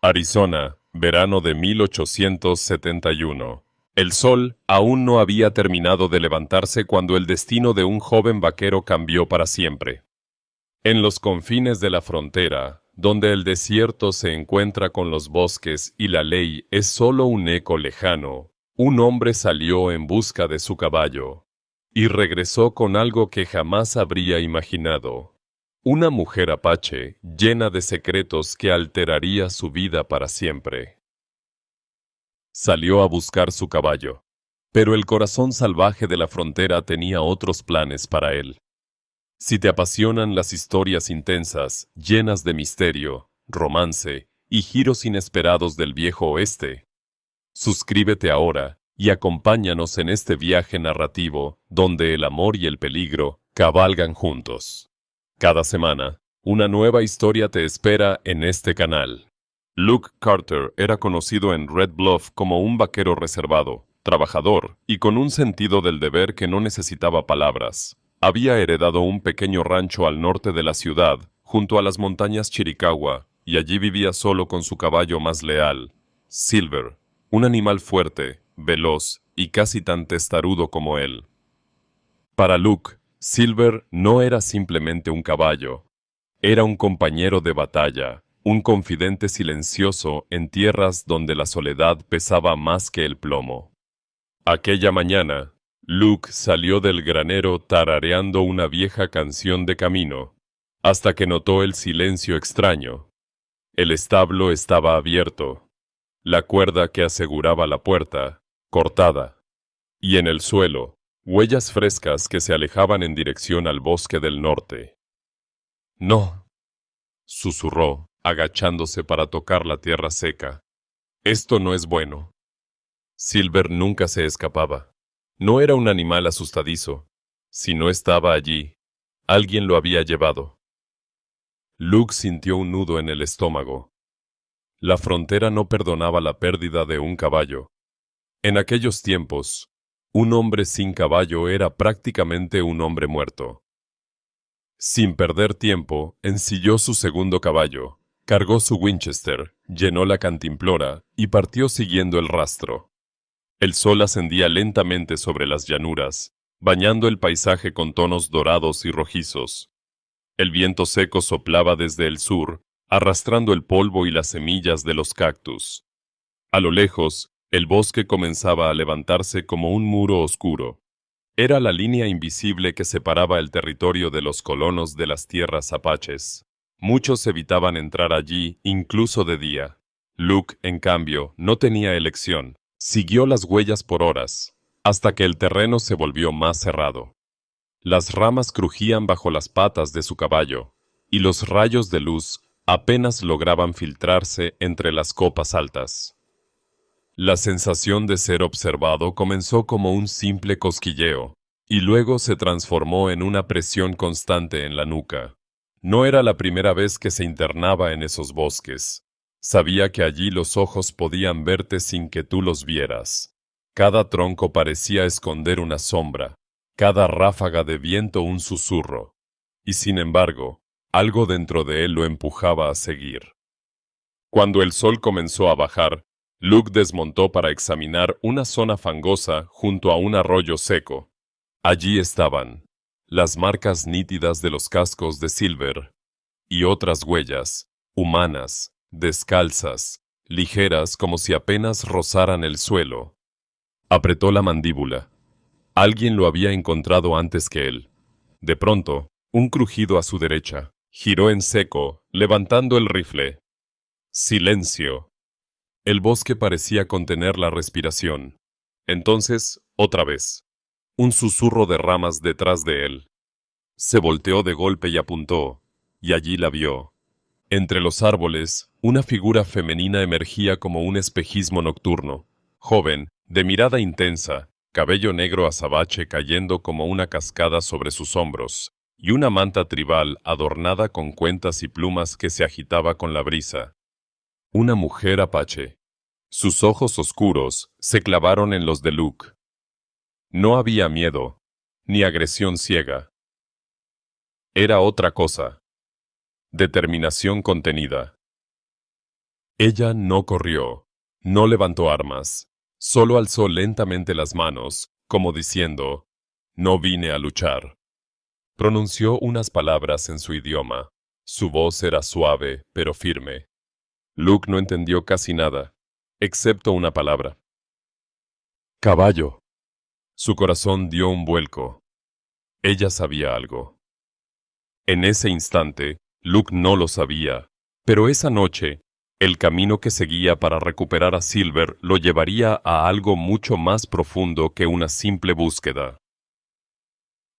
Arizona, verano de 1871. El sol aún no había terminado de levantarse cuando el destino de un joven vaquero cambió para siempre. En los confines de la frontera, donde el desierto se encuentra con los bosques y la ley es solo un eco lejano, un hombre salió en busca de su caballo y regresó con algo que jamás habría imaginado. Una mujer apache llena de secretos que alteraría su vida para siempre. Salió a buscar su caballo, pero el corazón salvaje de la frontera tenía otros planes para él. Si te apasionan las historias intensas, llenas de misterio, romance y giros inesperados del viejo oeste, suscríbete ahora y acompáñanos en este viaje narrativo donde el amor y el peligro cabalgan juntos. Cada semana, una nueva historia te espera en este canal. Luke Carter era conocido en Red Bluff como un vaquero reservado, trabajador y con un sentido del deber que no necesitaba palabras. Había heredado un pequeño rancho al norte de la ciudad, junto a las montañas Chiricahua, y allí vivía solo con su caballo más leal, Silver, un animal fuerte, veloz y casi tan testarudo como él. Para Luke, Silver no era simplemente un caballo, era un compañero de batalla, un confidente silencioso en tierras donde la soledad pesaba más que el plomo. Aquella mañana, Luke salió del granero tarareando una vieja canción de camino, hasta que notó el silencio extraño. El establo estaba abierto, la cuerda que aseguraba la puerta, cortada, y en el suelo, huellas frescas que se alejaban en dirección al bosque del norte. «No», susurró, agachándose para tocar la tierra seca. «Esto no es bueno». Silver nunca se escapaba. No era un animal asustadizo. Si no estaba allí, alguien lo había llevado. Luke sintió un nudo en el estómago. La frontera no perdonaba la pérdida de un caballo. En aquellos tiempos, un hombre sin caballo era prácticamente un hombre muerto. Sin perder tiempo, ensilló su segundo caballo, cargó su Winchester, llenó la cantimplora y partió siguiendo el rastro. El sol ascendía lentamente sobre las llanuras, bañando el paisaje con tonos dorados y rojizos. El viento seco soplaba desde el sur, arrastrando el polvo y las semillas de los cactus. A lo lejos, el bosque comenzaba a levantarse como un muro oscuro. Era la línea invisible que separaba el territorio de los colonos de las tierras apaches. Muchos evitaban entrar allí, incluso de día. Luke, en cambio, no tenía elección. Siguió las huellas por horas, hasta que el terreno se volvió más cerrado. Las ramas crujían bajo las patas de su caballo, y los rayos de luz apenas lograban filtrarse entre las copas altas. La sensación de ser observado comenzó como un simple cosquilleo, y luego se transformó en una presión constante en la nuca. No era la primera vez que se internaba en esos bosques. Sabía que allí los ojos podían verte sin que tú los vieras. Cada tronco parecía esconder una sombra, cada ráfaga de viento un susurro. Y sin embargo, algo dentro de él lo empujaba a seguir. Cuando el sol comenzó a bajar, Luke desmontó para examinar una zona fangosa junto a un arroyo seco. Allí estaban las marcas nítidas de los cascos de Silver y otras huellas, humanas, descalzas, ligeras como si apenas rozaran el suelo. Apretó la mandíbula. Alguien lo había encontrado antes que él. De pronto, un crujido a su derecha. Giró en seco, levantando el rifle. Silencio. El bosque parecía contener la respiración. Entonces, otra vez. Un susurro de ramas detrás de él. Se volteó de golpe y apuntó, y allí la vio. Entre los árboles, una figura femenina emergía como un espejismo nocturno. Joven, de mirada intensa, cabello negro azabache cayendo como una cascada sobre sus hombros, y una manta tribal adornada con cuentas y plumas que se agitaba con la brisa. Una mujer apache. Sus ojos oscuros se clavaron en los de Luke. No había miedo, ni agresión ciega. Era otra cosa. Determinación contenida. Ella no corrió, no levantó armas, solo alzó lentamente las manos, como diciendo, «No vine a luchar». Pronunció unas palabras en su idioma. Su voz era suave, pero firme. Luke no entendió casi nada, excepto una palabra. «Caballo». Su corazón dio un vuelco. Ella sabía algo. En ese instante, Luke no lo sabía, pero esa noche, el camino que seguía para recuperar a Silver lo llevaría a algo mucho más profundo que una simple búsqueda.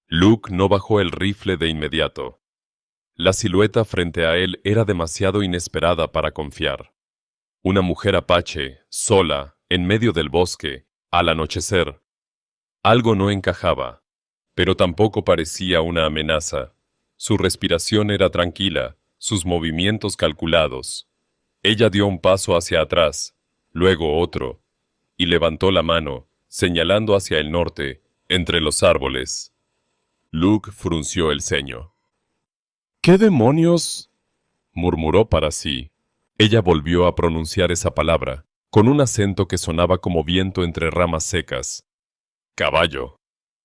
Luke no bajó el rifle de inmediato. La silueta frente a él era demasiado inesperada para confiar. Una mujer apache, sola, en medio del bosque, al anochecer. Algo no encajaba, pero tampoco parecía una amenaza. Su respiración era tranquila, sus movimientos calculados. Ella dio un paso hacia atrás, luego otro, y levantó la mano, señalando hacia el norte, entre los árboles. Luke frunció el ceño. «¿Qué demonios?», murmuró para sí. Ella volvió a pronunciar esa palabra, con un acento que sonaba como viento entre ramas secas. «Caballo».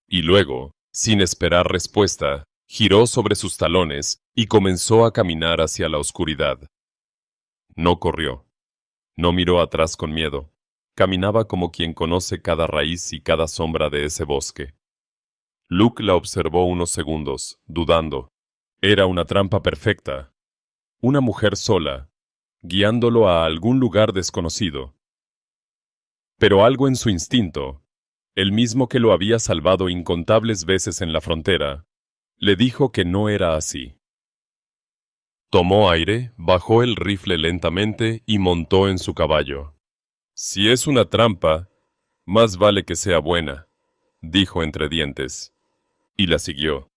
Y luego, sin esperar respuesta, giró sobre sus talones y comenzó a caminar hacia la oscuridad. No corrió. No miró atrás con miedo. Caminaba como quien conoce cada raíz y cada sombra de ese bosque. Luke la observó unos segundos, dudando. Era una trampa perfecta. Una mujer sola, guiándolo a algún lugar desconocido. Pero algo en su instinto, el mismo que lo había salvado incontables veces en la frontera, le dijo que no era así. Tomó aire, bajó el rifle lentamente y montó en su caballo. «Si es una trampa, más vale que sea buena», dijo entre dientes, y la siguió.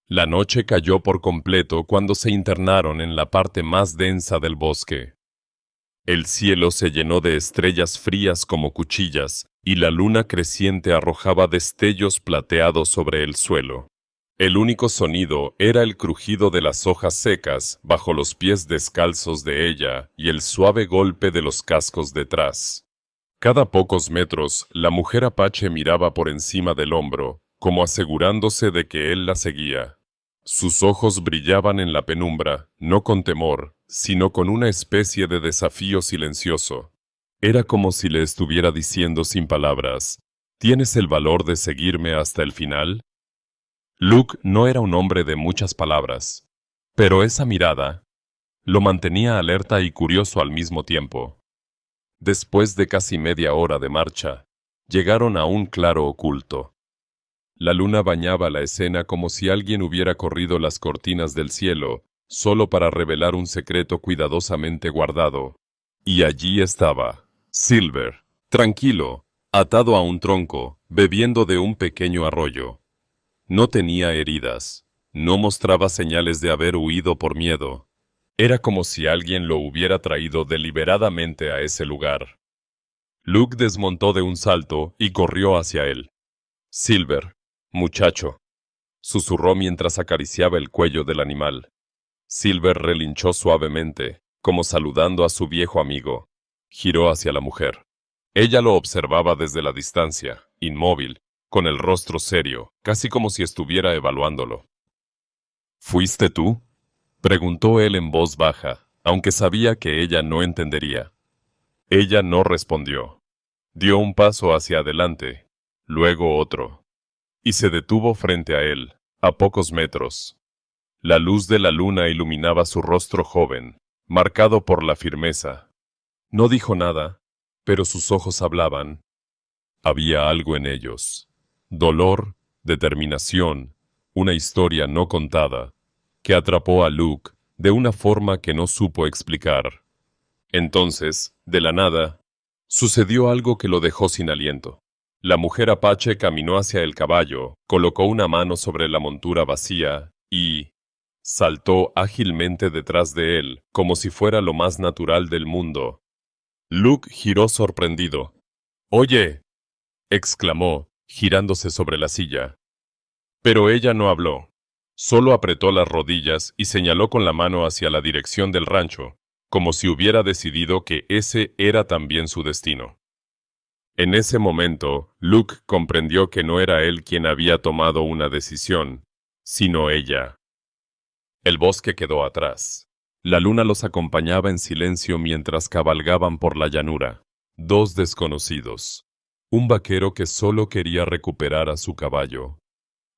La noche cayó por completo cuando se internaron en la parte más densa del bosque. El cielo se llenó de estrellas frías como cuchillas, y la luna creciente arrojaba destellos plateados sobre el suelo. El único sonido era el crujido de las hojas secas bajo los pies descalzos de ella y el suave golpe de los cascos detrás. Cada pocos metros, la mujer apache miraba por encima del hombro, como asegurándose de que él la seguía. Sus ojos brillaban en la penumbra, no con temor, sino con una especie de desafío silencioso. Era como si le estuviera diciendo sin palabras, «¿Tienes el valor de seguirme hasta el final?». Luke no era un hombre de muchas palabras, pero esa mirada lo mantenía alerta y curioso al mismo tiempo. Después de casi media hora de marcha, llegaron a un claro oculto. La luna bañaba la escena como si alguien hubiera corrido las cortinas del cielo, solo para revelar un secreto cuidadosamente guardado. Y allí estaba, Silver, tranquilo, atado a un tronco, bebiendo de un pequeño arroyo. No tenía heridas, no mostraba señales de haber huido por miedo. Era como si alguien lo hubiera traído deliberadamente a ese lugar. Luke desmontó de un salto y corrió hacia él. «Silver, muchacho», susurró mientras acariciaba el cuello del animal. Silver relinchó suavemente, como saludando a su viejo amigo. Giró hacia la mujer. Ella lo observaba desde la distancia, inmóvil, con el rostro serio, casi como si estuviera evaluándolo. «¿Fuiste tú?», preguntó él en voz baja, aunque sabía que ella no entendería. Ella no respondió. Dio un paso hacia adelante, luego otro, y se detuvo frente a él, a pocos metros. La luz de la luna iluminaba su rostro joven, marcado por la firmeza. No dijo nada, pero sus ojos hablaban. Había algo en ellos. Dolor, determinación, una historia no contada, que atrapó a Luke de una forma que no supo explicar. Entonces, de la nada, sucedió algo que lo dejó sin aliento. La mujer apache caminó hacia el caballo, colocó una mano sobre la montura vacía y saltó ágilmente detrás de él, como si fuera lo más natural del mundo. Luke giró sorprendido. «¡Oye!», exclamó, girándose sobre la silla. Pero ella no habló. Solo apretó las rodillas y señaló con la mano hacia la dirección del rancho. como si hubiera decidido que ese era también su destino. En ese momento, Luke comprendió que no era él quien había tomado una decisión, sino ella. El bosque quedó atrás. La luna los acompañaba en silencio mientras cabalgaban por la llanura. Dos desconocidos. Un vaquero que solo quería recuperar a su caballo.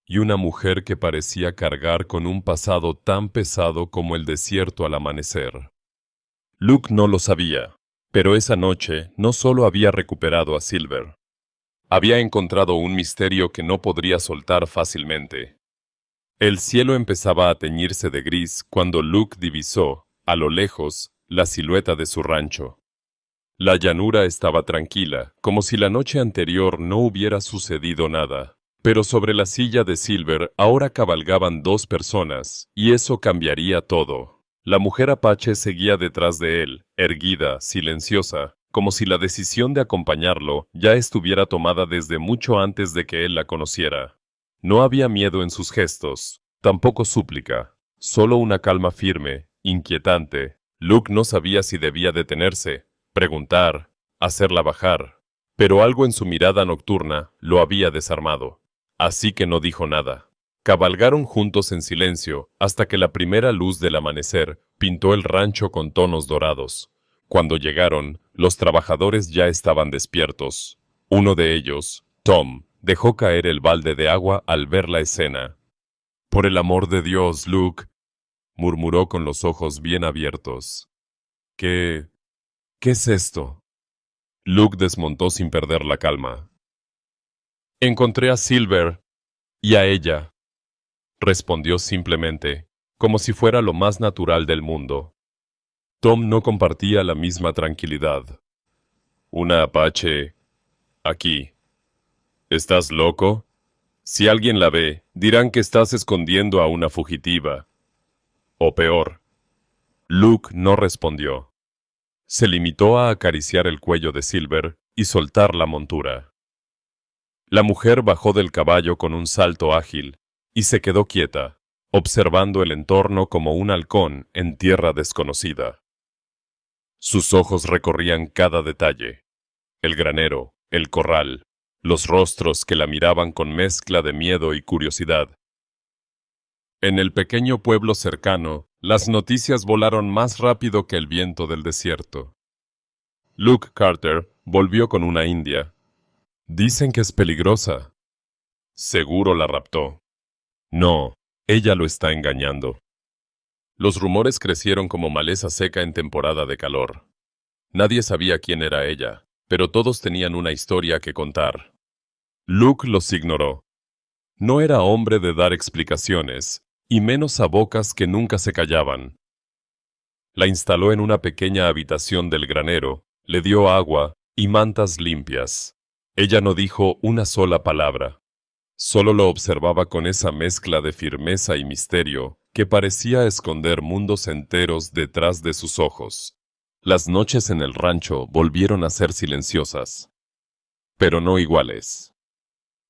Y una mujer que parecía cargar con un pasado tan pesado como el desierto al amanecer. Luke no lo sabía, pero esa noche no solo había recuperado a Silver. Había encontrado un misterio que no podría soltar fácilmente. El cielo empezaba a teñirse de gris cuando Luke divisó, a lo lejos, la silueta de su rancho. La llanura estaba tranquila, como si la noche anterior no hubiera sucedido nada. Pero sobre la silla de Silver ahora cabalgaban dos personas, y eso cambiaría todo. La mujer apache seguía detrás de él, erguida, silenciosa, como si la decisión de acompañarlo ya estuviera tomada desde mucho antes de que él la conociera. No había miedo en sus gestos, tampoco súplica, solo una calma firme, inquietante. Luke no sabía si debía detenerse, preguntar, hacerla bajar, pero algo en su mirada nocturna lo había desarmado. Así que no dijo nada. Cabalgaron juntos en silencio hasta que la primera luz del amanecer pintó el rancho con tonos dorados. Cuando llegaron, los trabajadores ya estaban despiertos. Uno de ellos, Tom, dejó caer el balde de agua al ver la escena. «Por el amor de Dios, Luke», murmuró con los ojos bien abiertos. ¿Qué es esto? Luke desmontó sin perder la calma. «Encontré a Silver y a ella», respondió simplemente, como si fuera lo más natural del mundo. Tom no compartía la misma tranquilidad. «¿Una apache aquí? ¿Estás loco? Si alguien la ve, dirán que estás escondiendo a una fugitiva. O peor». Luke no respondió. Se limitó a acariciar el cuello de Silver y soltar la montura. La mujer bajó del caballo con un salto ágil y se quedó quieta, observando el entorno como un halcón en tierra desconocida. Sus ojos recorrían cada detalle: el granero, el corral, los rostros que la miraban con mezcla de miedo y curiosidad. En el pequeño pueblo cercano, las noticias volaron más rápido que el viento del desierto. Luke Carter volvió con una india. «Dicen que es peligrosa». «Seguro la raptó». «No, ella lo está engañando». Los rumores crecieron como maleza seca en temporada de calor. Nadie sabía quién era ella, pero todos tenían una historia que contar. Luke los ignoró. No era hombre de dar explicaciones, y menos a bocas que nunca se callaban. La instaló en una pequeña habitación del granero, le dio agua y mantas limpias. Ella no dijo una sola palabra. Solo lo observaba con esa mezcla de firmeza y misterio que parecía esconder mundos enteros detrás de sus ojos. Las noches en el rancho volvieron a ser silenciosas, pero no iguales.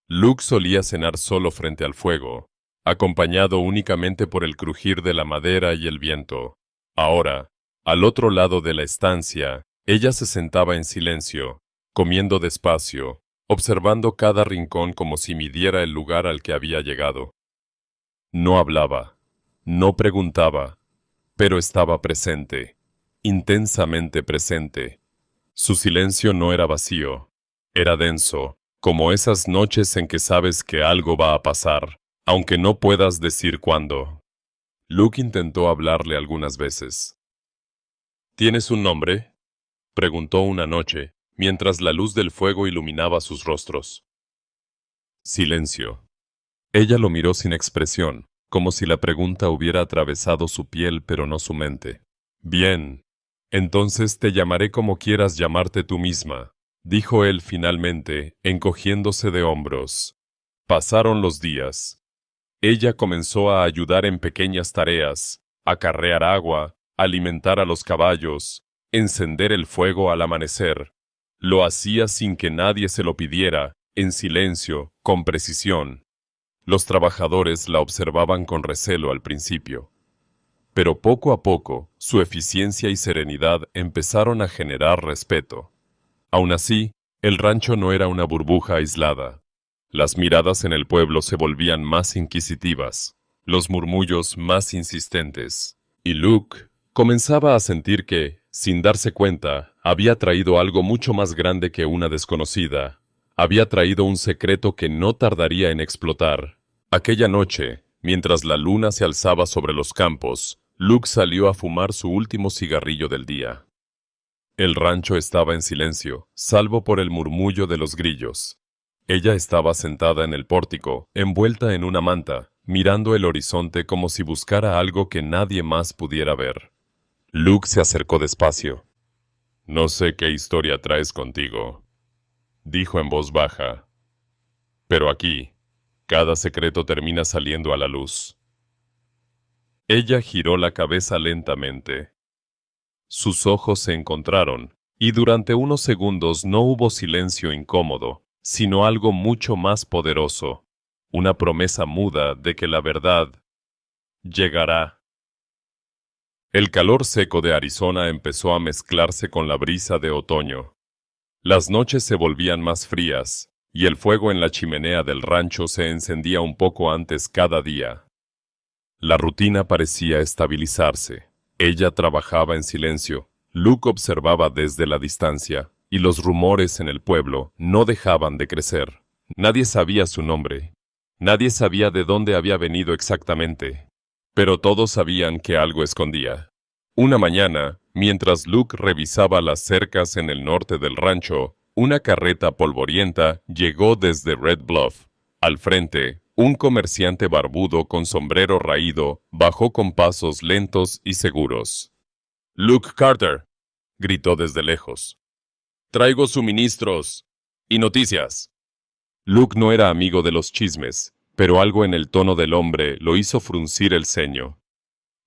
Luke solía cenar solo frente al fuego, acompañado únicamente por el crujir de la madera y el viento. Ahora, al otro lado de la estancia, ella se sentaba en silencio, comiendo despacio, observando cada rincón como si midiera el lugar al que había llegado. No hablaba, no preguntaba, pero estaba presente, intensamente presente. Su silencio no era vacío, era denso, como esas noches en que sabes que algo va a pasar, aunque no puedas decir cuándo. Luke intentó hablarle algunas veces. «¿Tienes un nombre?», preguntó una noche, mientras la luz del fuego iluminaba sus rostros. Silencio. Ella lo miró sin expresión, como si la pregunta hubiera atravesado su piel pero no su mente. «Bien, entonces te llamaré como quieras llamarte tú misma», dijo él finalmente, encogiéndose de hombros. Pasaron los días. Ella comenzó a ayudar en pequeñas tareas, a carrear agua, alimentar a los caballos, encender el fuego al amanecer. Lo hacía sin que nadie se lo pidiera, en silencio, con precisión. Los trabajadores la observaban con recelo al principio. Pero poco a poco, su eficiencia y serenidad empezaron a generar respeto. Aún así, el rancho no era una burbuja aislada. Las miradas en el pueblo se volvían más inquisitivas, los murmullos más insistentes, y Luke comenzaba a sentir que, sin darse cuenta, había traído algo mucho más grande que una desconocida. Había traído un secreto que no tardaría en explotar. Aquella noche, mientras la luna se alzaba sobre los campos, Luke salió a fumar su último cigarrillo del día. El rancho estaba en silencio, salvo por el murmullo de los grillos. Ella estaba sentada en el pórtico, envuelta en una manta, mirando el horizonte como si buscara algo que nadie más pudiera ver. Luke se acercó despacio. «No sé qué historia traes contigo», dijo en voz baja. «Pero aquí, cada secreto termina saliendo a la luz». Ella giró la cabeza lentamente. Sus ojos se encontraron, y durante unos segundos no hubo silencio incómodo, sino algo mucho más poderoso, una promesa muda de que la verdad llegará. El calor seco de Arizona empezó a mezclarse con la brisa de otoño. Las noches se volvían más frías, y el fuego en la chimenea del rancho se encendía un poco antes cada día. La rutina parecía estabilizarse. Ella trabajaba en silencio. Luke observaba desde la distancia, y los rumores en el pueblo no dejaban de crecer. Nadie sabía su nombre. Nadie sabía de dónde había venido exactamente. Pero todos sabían que algo escondía. Una mañana, mientras Luke revisaba las cercas en el norte del rancho, una carreta polvorienta llegó desde Red Bluff. Al frente, un comerciante barbudo con sombrero raído bajó con pasos lentos y seguros. «Luke Carter», gritó desde lejos. «Traigo suministros y noticias». Luke no era amigo de los chismes, pero algo en el tono del hombre lo hizo fruncir el ceño.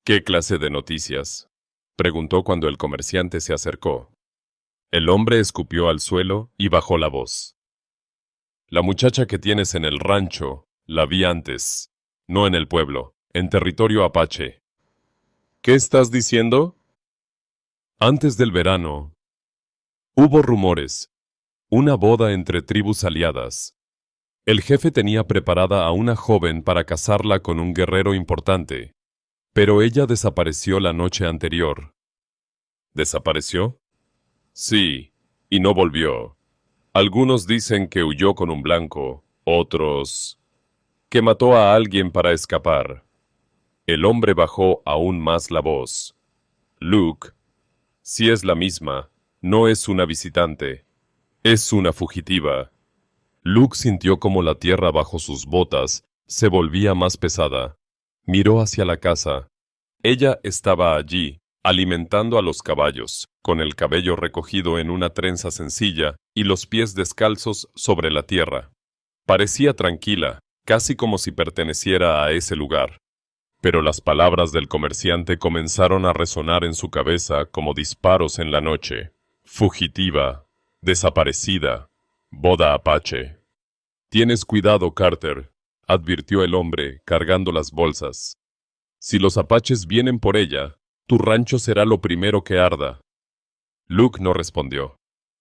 «¿Qué clase de noticias?», preguntó cuando el comerciante se acercó. El hombre escupió al suelo y bajó la voz. «La muchacha que tienes en el rancho, la vi antes, no en el pueblo, en territorio apache». «¿Qué estás diciendo?». «Antes del verano, hubo rumores, una boda entre tribus aliadas. El jefe tenía preparada a una joven para casarla con un guerrero importante, pero ella desapareció la noche anterior». «¿Desapareció?». «Sí, y no volvió. Algunos dicen que huyó con un blanco, otros que mató a alguien para escapar». El hombre bajó aún más la voz. «Luke, si es la misma, no es una visitante, es una fugitiva». Luke sintió como la tierra bajo sus botas se volvía más pesada. Miró hacia la casa. Ella estaba allí, alimentando a los caballos, con el cabello recogido en una trenza sencilla y los pies descalzos sobre la tierra. Parecía tranquila, casi como si perteneciera a ese lugar. Pero las palabras del comerciante comenzaron a resonar en su cabeza como disparos en la noche. «Fugitiva, desaparecida, boda apache». «Tienes cuidado, Carter», advirtió el hombre, cargando las bolsas. «Si los apaches vienen por ella, tu rancho será lo primero que arda». Luke no respondió.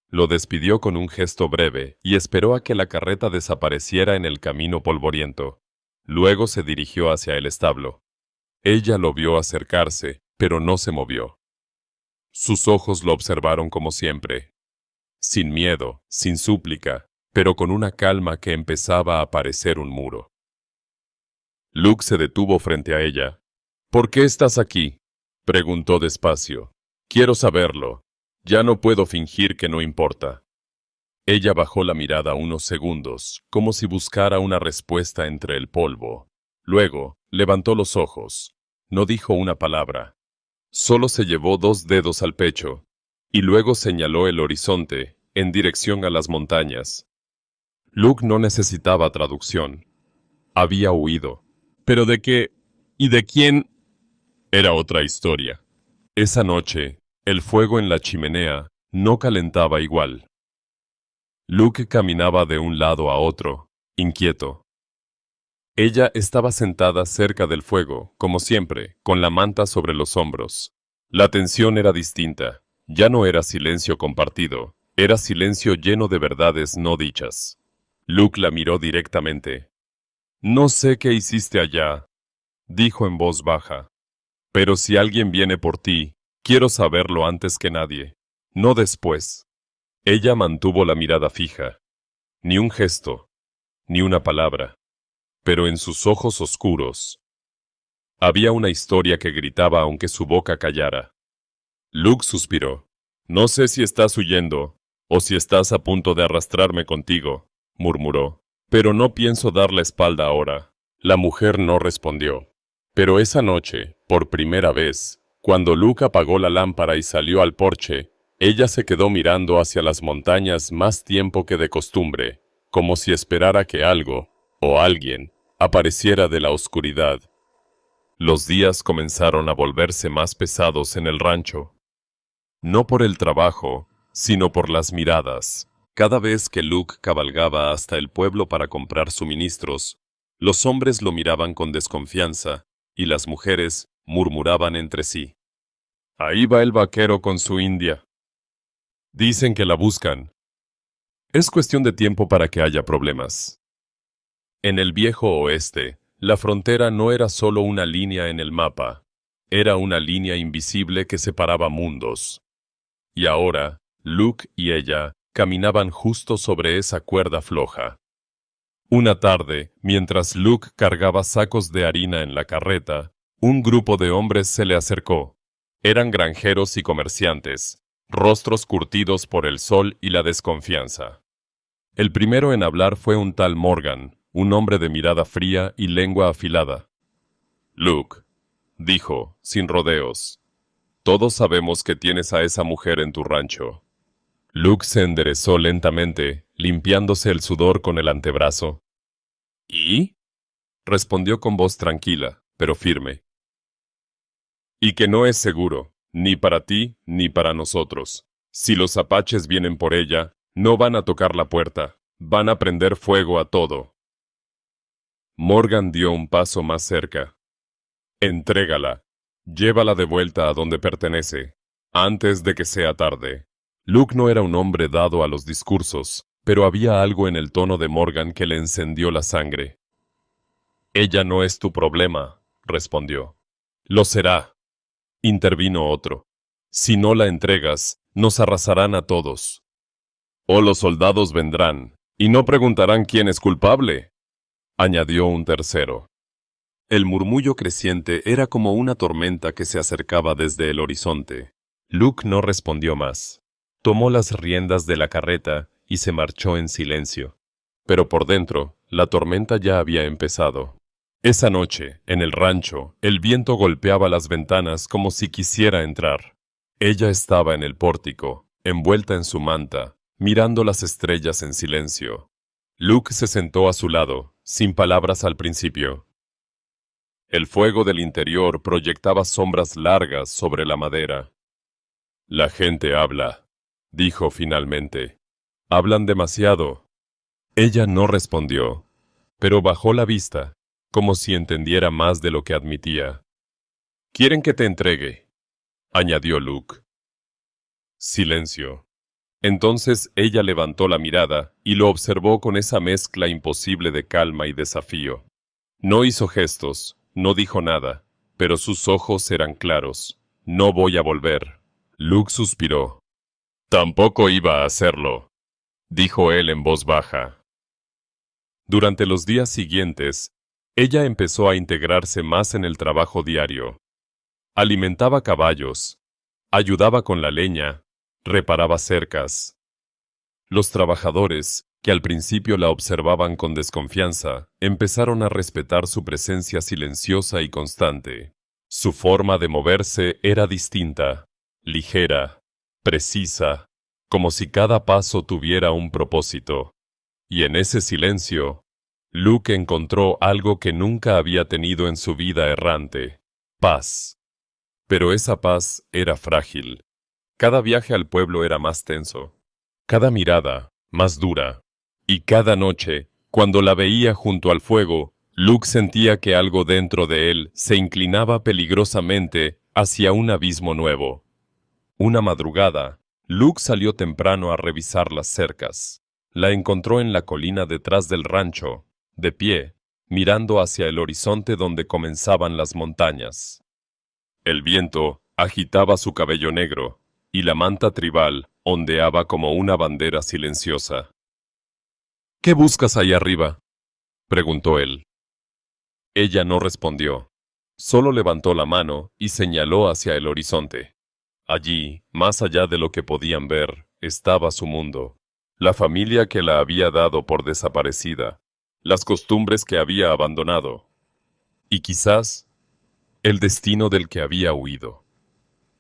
Lo despidió con un gesto breve y esperó a que la carreta desapareciera en el camino polvoriento. Luego se dirigió hacia el establo. Ella lo vio acercarse, pero no se movió. Sus ojos lo observaron como siempre, sin miedo, sin súplica, pero con una calma que empezaba a parecer un muro. Luke se detuvo frente a ella. «¿Por qué estás aquí?», preguntó despacio. «Quiero saberlo. Ya no puedo fingir que no importa». Ella bajó la mirada unos segundos, como si buscara una respuesta entre el polvo. Luego, levantó los ojos. No dijo una palabra. Solo se llevó 2 dedos al pecho, y luego señaló el horizonte, en dirección a las montañas. Luke no necesitaba traducción. Había huido. ¿Pero de qué? ¿Y de quién? Era otra historia. Esa noche, el fuego en la chimenea no calentaba igual. Luke caminaba de un lado a otro, inquieto. Ella estaba sentada cerca del fuego, como siempre, con la manta sobre los hombros. La tensión era distinta. Ya no era silencio compartido, era silencio lleno de verdades no dichas. Luke la miró directamente. «No sé qué hiciste allá», dijo en voz baja. «Pero si alguien viene por ti, quiero saberlo antes que nadie, no después». Ella mantuvo la mirada fija. Ni un gesto, ni una palabra. Pero en sus ojos oscuros había una historia que gritaba aunque su boca callara. Luke suspiró. «No sé si estás huyendo, o si estás a punto de arrastrarme contigo», murmuró. «Pero no pienso dar la espalda ahora». La mujer no respondió. Pero esa noche, por primera vez, cuando Luke apagó la lámpara y salió al porche, ella se quedó mirando hacia las montañas más tiempo que de costumbre, como si esperara que algo, o alguien, apareciera de la oscuridad. Los días comenzaron a volverse más pesados en el rancho. No por el trabajo, sino por las miradas. Cada vez que Luke cabalgaba hasta el pueblo para comprar suministros, los hombres lo miraban con desconfianza, y las mujeres murmuraban entre sí. «Ahí va el vaquero con su india. Dicen que la buscan. Es cuestión de tiempo para que haya problemas». En el viejo oeste, la frontera no era solo una línea en el mapa, era una línea invisible que separaba mundos. Y ahora, Luke y ella caminaban justo sobre esa cuerda floja. Una tarde, mientras Luke cargaba sacos de harina en la carreta, un grupo de hombres se le acercó. Eran granjeros y comerciantes, rostros curtidos por el sol y la desconfianza. El primero en hablar fue un tal Morgan, un hombre de mirada fría y lengua afilada. «Luke», dijo, sin rodeos, «todos sabemos que tienes a esa mujer en tu rancho». Luke se enderezó lentamente, limpiándose el sudor con el antebrazo. «¿Y?», respondió con voz tranquila, pero firme. «Y que no es seguro, ni para ti ni para nosotros. Si los apaches vienen por ella, no van a tocar la puerta, van a prender fuego a todo». Morgan dio un paso más cerca. «Entrégala. Llévala de vuelta a donde pertenece, antes de que sea tarde». Luke no era un hombre dado a los discursos, pero había algo en el tono de Morgan que le encendió la sangre. «Ella no es tu problema», respondió. «Lo será», intervino otro. «Si no la entregas, nos arrasarán a todos. O los soldados vendrán, y no preguntarán quién es culpable», añadió un tercero. El murmullo creciente era como una tormenta que se acercaba desde el horizonte. Luke no respondió más. Tomó las riendas de la carreta y se marchó en silencio. Pero por dentro, la tormenta ya había empezado. Esa noche, en el rancho, el viento golpeaba las ventanas como si quisiera entrar. Ella estaba en el pórtico, envuelta en su manta, mirando las estrellas en silencio. Luke se sentó a su lado, sin palabras al principio. El fuego del interior proyectaba sombras largas sobre la madera. «La gente habla», dijo finalmente. «Hablan demasiado». Ella no respondió, pero bajó la vista, como si entendiera más de lo que admitía. «Quieren que te entregue», añadió Luke. Silencio. Entonces ella levantó la mirada y lo observó con esa mezcla imposible de calma y desafío. No hizo gestos, no dijo nada, pero sus ojos eran claros. «No voy a volver». Luke suspiró. «Tampoco iba a hacerlo», dijo él en voz baja. Durante los días siguientes, ella empezó a integrarse más en el trabajo diario. Alimentaba caballos, ayudaba con la leña, reparaba cercas. Los trabajadores, que al principio la observaban con desconfianza, empezaron a respetar su presencia silenciosa y constante. Su forma de moverse era distinta, ligera, precisa, como si cada paso tuviera un propósito. Y en ese silencio, Luke encontró algo que nunca había tenido en su vida errante: paz. Pero esa paz era frágil. Cada viaje al pueblo era más tenso, cada mirada más dura, y cada noche, cuando la veía junto al fuego, Luke sentía que algo dentro de él se inclinaba peligrosamente hacia un abismo nuevo. Una madrugada, Luke salió temprano a revisar las cercas. La encontró en la colina detrás del rancho, de pie, mirando hacia el horizonte donde comenzaban las montañas. El viento agitaba su cabello negro, y la manta tribal ondeaba como una bandera silenciosa. «¿Qué buscas ahí arriba?», preguntó él. Ella no respondió. Solo levantó la mano y señaló hacia el horizonte. Allí, más allá de lo que podían ver, estaba su mundo. La familia que la había dado por desaparecida. Las costumbres que había abandonado. Y quizás, el destino del que había huido.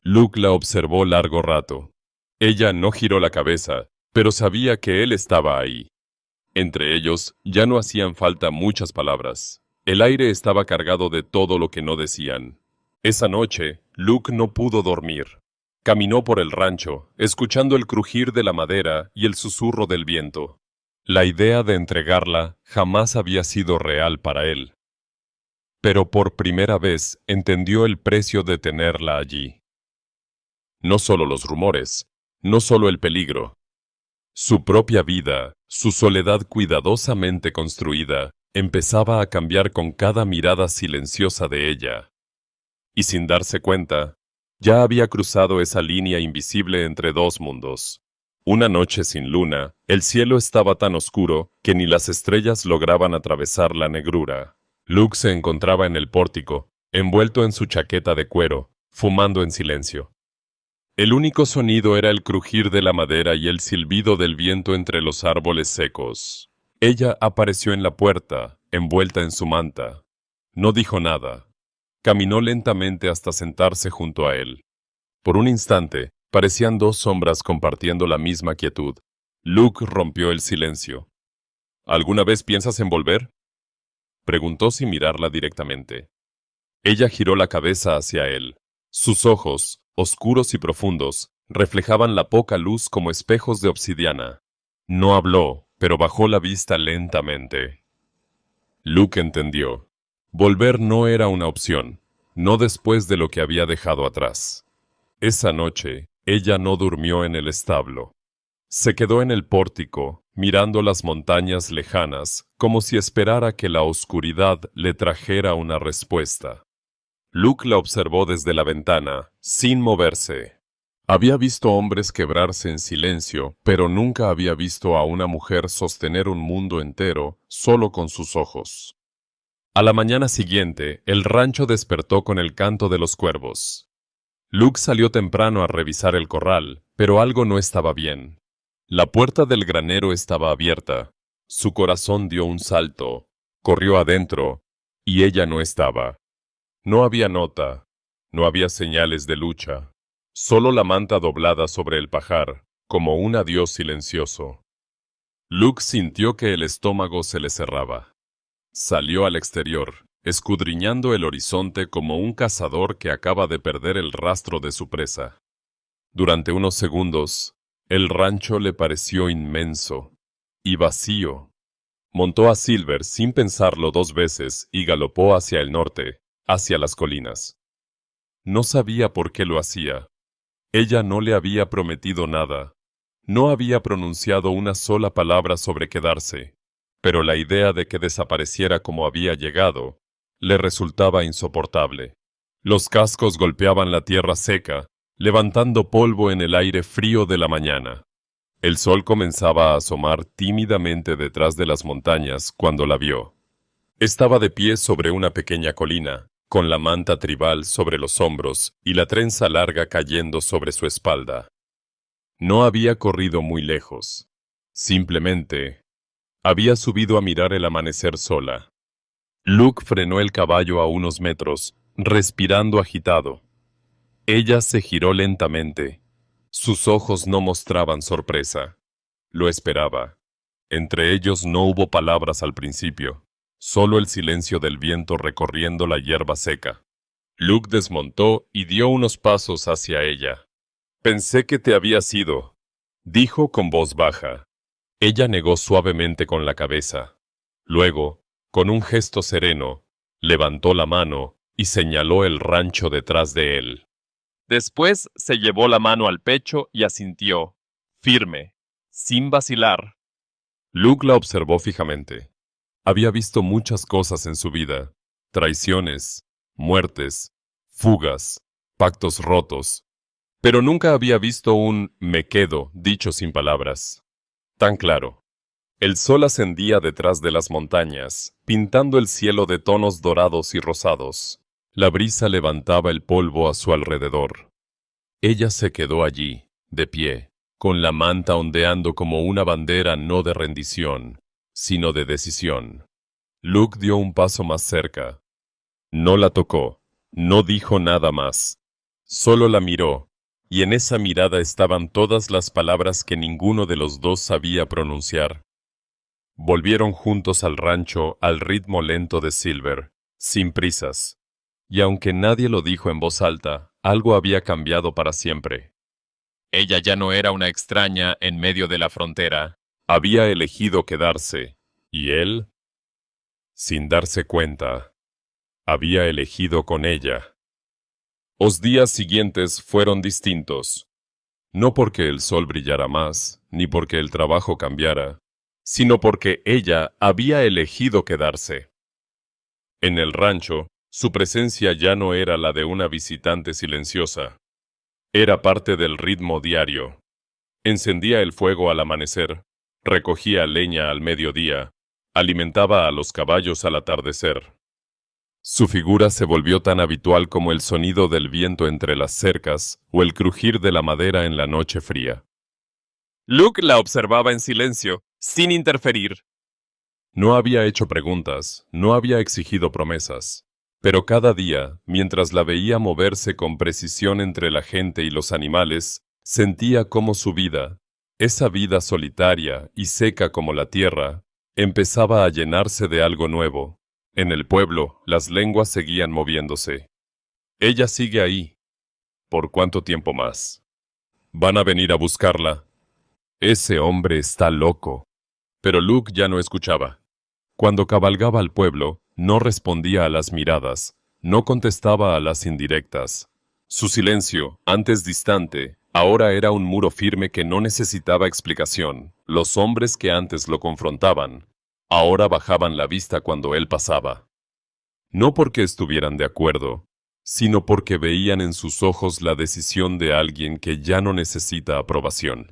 Luke la observó largo rato. Ella no giró la cabeza, pero sabía que él estaba ahí. Entre ellos ya no hacían falta muchas palabras. El aire estaba cargado de todo lo que no decían. Esa noche, Luke no pudo dormir. Caminó por el rancho, escuchando el crujir de la madera y el susurro del viento. La idea de entregarla jamás había sido real para él. Pero por primera vez entendió el precio de tenerla allí. No solo los rumores, no solo el peligro. Su propia vida, su soledad cuidadosamente construida, empezaba a cambiar con cada mirada silenciosa de ella. Y sin darse cuenta, ya había cruzado esa línea invisible entre dos mundos. Una noche sin luna, el cielo estaba tan oscuro que ni las estrellas lograban atravesar la negrura. Luke se encontraba en el pórtico, envuelto en su chaqueta de cuero, fumando en silencio. El único sonido era el crujir de la madera y el silbido del viento entre los árboles secos. Ella apareció en la puerta, envuelta en su manta. No dijo nada. Caminó lentamente hasta sentarse junto a él. Por un instante, parecían dos sombras compartiendo la misma quietud. Luke rompió el silencio. «¿Alguna vez piensas en volver?», preguntó sin mirarla directamente. Ella giró la cabeza hacia él. Sus ojos, oscuros y profundos, reflejaban la poca luz como espejos de obsidiana. No habló, pero bajó la vista lentamente. Luke entendió. Volver no era una opción, no después de lo que había dejado atrás. Esa noche, ella no durmió en el establo. Se quedó en el pórtico, mirando las montañas lejanas, como si esperara que la oscuridad le trajera una respuesta. Luke la observó desde la ventana, sin moverse. Había visto hombres quebrarse en silencio, pero nunca había visto a una mujer sostener un mundo entero solo con sus ojos. A la mañana siguiente, el rancho despertó con el canto de los cuervos. Luke salió temprano a revisar el corral, pero algo no estaba bien. La puerta del granero estaba abierta. Su corazón dio un salto, corrió adentro, y ella no estaba. No había nota, no había señales de lucha, solo la manta doblada sobre el pajar, como un adiós silencioso. Luke sintió que el estómago se le cerraba. Salió al exterior, escudriñando el horizonte como un cazador que acaba de perder el rastro de su presa. Durante unos segundos, el rancho le pareció inmenso y vacío. Montó a Silver sin pensarlo dos veces y galopó hacia el norte, hacia las colinas. No sabía por qué lo hacía. Ella no le había prometido nada. No había pronunciado una sola palabra sobre quedarse, pero la idea de que desapareciera como había llegado le resultaba insoportable. Los cascos golpeaban la tierra seca, levantando polvo en el aire frío de la mañana. El sol comenzaba a asomar tímidamente detrás de las montañas cuando la vio. Estaba de pie sobre una pequeña colina, con la manta tribal sobre los hombros y la trenza larga cayendo sobre su espalda. No había corrido muy lejos. Simplemente, había subido a mirar el amanecer sola. Luke frenó el caballo a unos metros, respirando agitado. Ella se giró lentamente. Sus ojos no mostraban sorpresa. Lo esperaba. Entre ellos no hubo palabras al principio, solo el silencio del viento recorriendo la hierba seca. Luke desmontó y dio unos pasos hacia ella. «Pensé que te habías ido», dijo con voz baja. Ella negó suavemente con la cabeza. Luego, Con un gesto sereno, levantó la mano y señaló el rancho detrás de él. Después se llevó la mano al pecho y asintió, firme, sin vacilar. Luke la observó fijamente. Había visto muchas cosas en su vida: traiciones, muertes, fugas, pactos rotos. Pero nunca había visto un "me quedo" dicho sin palabras. Tan claro. El sol ascendía detrás de las montañas, pintando el cielo de tonos dorados y rosados. La brisa levantaba el polvo a su alrededor. Ella se quedó allí, de pie, con la manta ondeando como una bandera no de rendición, sino de decisión. Luke dio un paso más cerca. No la tocó, no dijo nada más. Solo la miró, y en esa mirada estaban todas las palabras que ninguno de los dos sabía pronunciar. Volvieron juntos al rancho al ritmo lento de Silver, sin prisas. Y aunque nadie lo dijo en voz alta, algo había cambiado para siempre. Ella ya no era una extraña en medio de la frontera. Había elegido quedarse, y él, sin darse cuenta, había elegido con ella. Los días siguientes fueron distintos. No porque el sol brillara más, ni porque el trabajo cambiara, sino porque ella había elegido quedarse. En el rancho, su presencia ya no era la de una visitante silenciosa. Era parte del ritmo diario. Encendía el fuego al amanecer, recogía leña al mediodía, alimentaba a los caballos al atardecer. Su figura se volvió tan habitual como el sonido del viento entre las cercas o el crujir de la madera en la noche fría. Luke la observaba en silencio, sin interferir. No había hecho preguntas, no había exigido promesas, pero cada día, mientras la veía moverse con precisión entre la gente y los animales, sentía cómo su vida, esa vida solitaria y seca como la tierra, empezaba a llenarse de algo nuevo. En el pueblo, las lenguas seguían moviéndose. Ella sigue ahí. ¿Por cuánto tiempo más? ¿Van a venir a buscarla? Ese hombre está loco. Pero Luke ya no escuchaba. Cuando cabalgaba al pueblo, no respondía a las miradas, no contestaba a las indirectas. Su silencio, antes distante, ahora era un muro firme que no necesitaba explicación. Los hombres que antes lo confrontaban, ahora bajaban la vista cuando él pasaba. No porque estuvieran de acuerdo, sino porque veían en sus ojos la decisión de alguien que ya no necesita aprobación.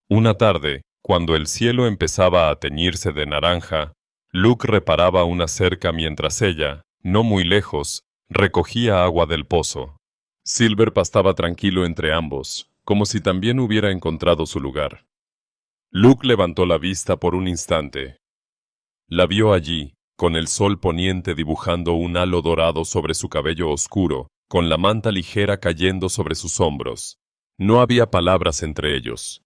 Una tarde, cuando el cielo empezaba a teñirse de naranja, Luke reparaba una cerca mientras ella, no muy lejos, recogía agua del pozo. Silver pastaba tranquilo entre ambos, como si también hubiera encontrado su lugar. Luke levantó la vista por un instante. La vio allí, con el sol poniente dibujando un halo dorado sobre su cabello oscuro, con la manta ligera cayendo sobre sus hombros. No había palabras entre ellos.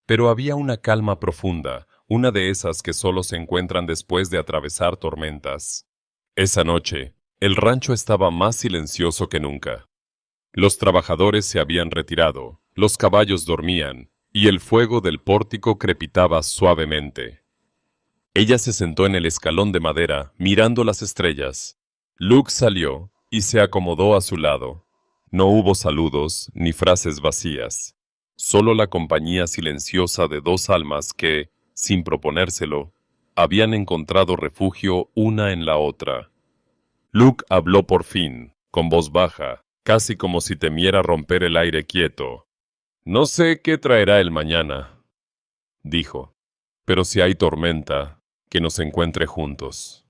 Pero había una calma profunda, una de esas que solo se encuentran después de atravesar tormentas. Esa noche, el rancho estaba más silencioso que nunca. Los trabajadores se habían retirado, los caballos dormían, y el fuego del pórtico crepitaba suavemente. Ella se sentó en el escalón de madera, mirando las estrellas. Luke salió y se acomodó a su lado. No hubo saludos ni frases vacías. Solo la compañía silenciosa de dos almas que, sin proponérselo, habían encontrado refugio una en la otra. Luke habló por fin, con voz baja, casi como si temiera romper el aire quieto. «No sé qué traerá el mañana», dijo, «pero si hay tormenta, que nos encuentre juntos».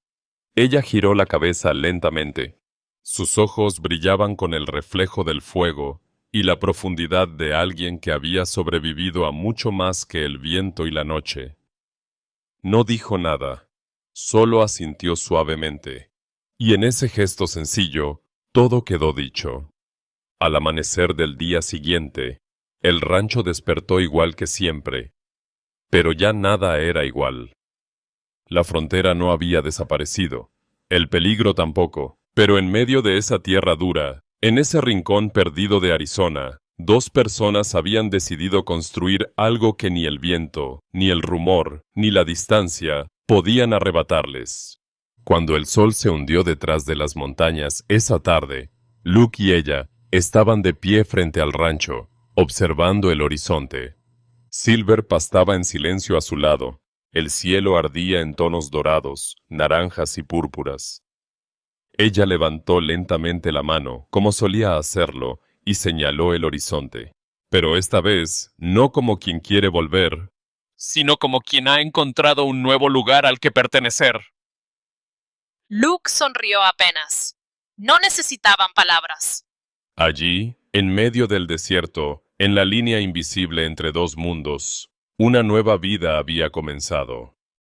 Ella giró la cabeza lentamente. Sus ojos brillaban con el reflejo del fuego y la profundidad de alguien que había sobrevivido a mucho más que el viento y la noche. No dijo nada, solo asintió suavemente, y en ese gesto sencillo, todo quedó dicho. Al amanecer del día siguiente, el rancho despertó igual que siempre, pero ya nada era igual. La frontera no había desaparecido, el peligro tampoco, pero en medio de esa tierra dura, en ese rincón perdido de Arizona, dos personas habían decidido construir algo que ni el viento, ni el rumor, ni la distancia podían arrebatarles. Cuando el sol se hundió detrás de las montañas esa tarde, Luke y ella estaban de pie frente al rancho, observando el horizonte. Silver pastaba en silencio a su lado. El cielo ardía en tonos dorados, naranjas y púrpuras. Ella levantó lentamente la mano, como solía hacerlo, y señaló el horizonte. Pero esta vez, no como quien quiere volver, sino como quien ha encontrado un nuevo lugar al que pertenecer. Luke sonrió apenas. No necesitaban palabras. Allí, en medio del desierto, en la línea invisible entre dos mundos, una nueva vida había comenzado.